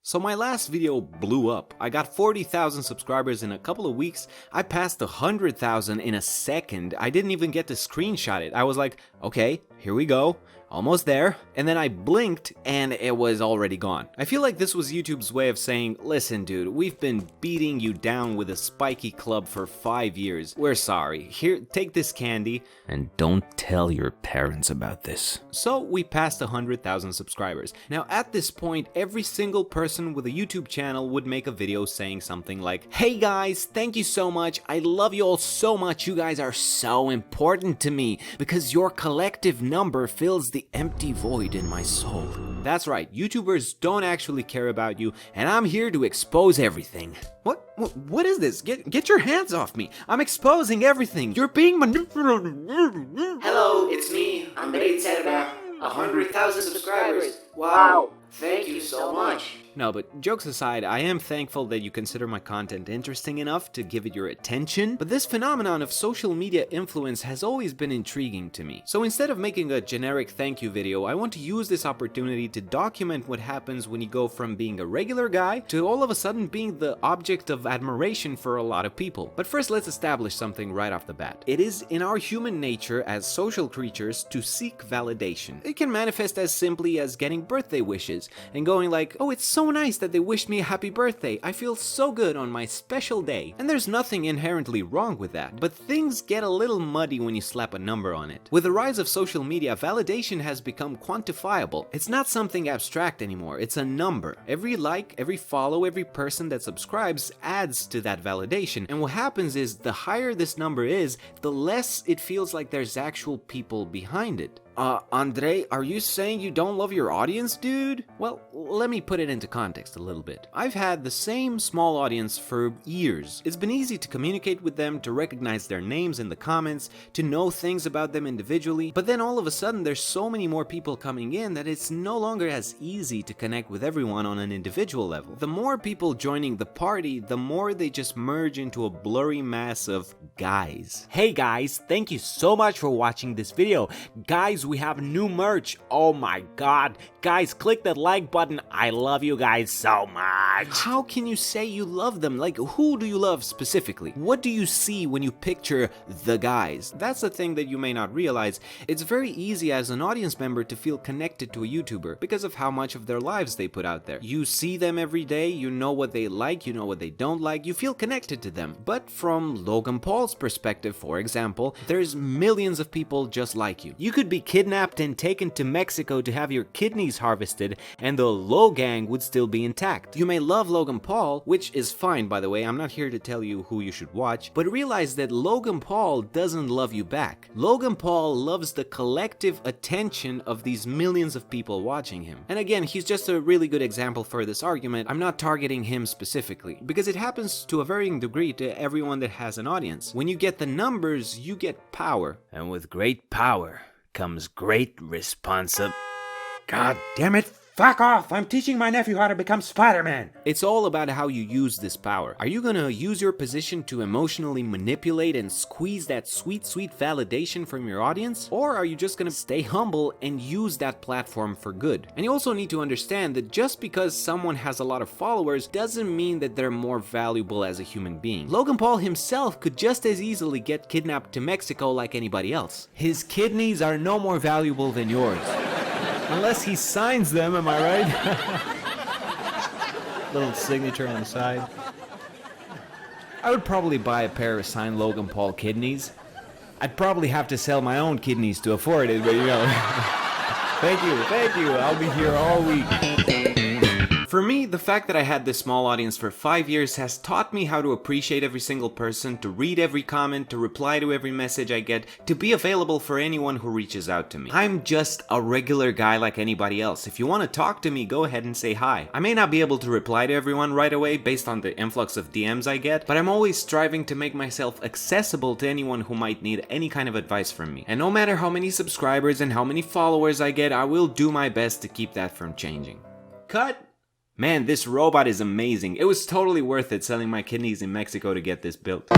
So my last video blew up. I got 40,000 subscribers in a couple of weeks. I passed 100,000 in a second. I didn't even get to screenshot it. I was like, okay, here we go. Almost there. And then I blinked and it was already gone. I feel like this was YouTube's way of saying, listen dude, we've been beating you down with a spiky club for 5 years. We're sorry. Here, take this candy and don't tell your parents about this. So we passed 100,000 subscribers. Now at this point, every single person with a YouTube channel would make a video saying something like, hey guys, thank you so much. I love you all so much. You guys are so important to me because your collective number fills the empty void in my soul. That's right, YouTubers don't actually care about you, and I'm here to expose everything. What is this? Get your hands off me. I'm exposing everything. You're being manipulated. Hello, it's me, Andrei. 100,000 subscribers. Wow, thank you so much. No, but jokes aside, I am thankful that you consider my content interesting enough to give it your attention, but this phenomenon of social media influence has always been intriguing to me. So instead of making a generic thank you video, I want to use this opportunity to document what happens when you go from being a regular guy to all of a sudden being the object of admiration for a lot of people. But first, let's establish something right off the bat. It is in our human nature as social creatures to seek validation. It can manifest as simply as getting birthday wishes and going like, oh, it's so nice that they wished me a happy birthday. I feel so good on my special day. And there's nothing inherently wrong with that, but things get a little muddy when you slap a number on it. With the rise of social media, validation has become quantifiable. It's not something abstract anymore, it's a number. Every like, every follow, every person that subscribes adds to that validation. And what happens is the higher this number is, the less it feels like there's actual people behind it. Andrei, are you saying you don't love your audience, dude? Well, let me put it into context a little bit. I've had the same small audience for years. It's been easy to communicate with them, to recognize their names in the comments, to know things about them individually, but then all of a sudden there's so many more people coming in that it's no longer as easy to connect with everyone on an individual level. The more people joining the party, the more they just merge into a blurry mass of guys. Hey guys, thank you so much for watching this video. Guys, we have new merch. Oh my god. Guys, click that like button. I love you guys so much. How can you say you love them? Like, who do you love specifically? What do you see when you picture the guys? That's the thing that you may not realize. It's very easy as an audience member to feel connected to a YouTuber because of how much of their lives they put out there. You see them every day, you know what they like, you know what they don't like, you feel connected to them. But from Logan Paul's perspective, for example, there's millions of people just like you. You could be kidnapped and taken to Mexico to have your kidneys harvested, and the Lo gang would still be intact. You may love Logan Paul, which is fine by the way, I'm not here to tell you who you should watch, but realize that Logan Paul doesn't love you back. Logan Paul loves the collective attention of these millions of people watching him. And again, he's just a really good example for this argument. I'm not targeting him specifically, because it happens to a varying degree to everyone that has an audience. When you get the numbers, you get power. And with great power comes great responsibility. God damn it, fuck off! I'm teaching my nephew how to become Spider-Man! It's all about how you use this power. Are you gonna use your position to emotionally manipulate and squeeze that sweet validation from your audience? Or are you just gonna stay humble and use that platform for good? And you also need to understand that just because someone has a lot of followers doesn't mean that they're more valuable as a human being. Logan Paul himself could just as easily get kidnapped to Mexico like anybody else. His kidneys are no more valuable than yours. Unless he signs them, am I right? Little signature on the side. I would probably buy a pair of signed Logan Paul kidneys. I'd probably have to sell my own kidneys to afford it, but you know. Thank you. I'll be here all week. For me, the fact that I had this small audience for 5 years has taught me how to appreciate every single person, to read every comment, to reply to every message I get, to be available for anyone who reaches out to me. I'm just a regular guy like anybody else. If you want to talk to me, go ahead and say hi. I may not be able to reply to everyone right away based on the influx of DMs I get, but I'm always striving to make myself accessible to anyone who might need any kind of advice from me. And no matter how many subscribers and how many followers I get, I will do my best to keep that from changing. Cut! Man, this robot is amazing. It was totally worth it selling my kidneys in Mexico to get this built.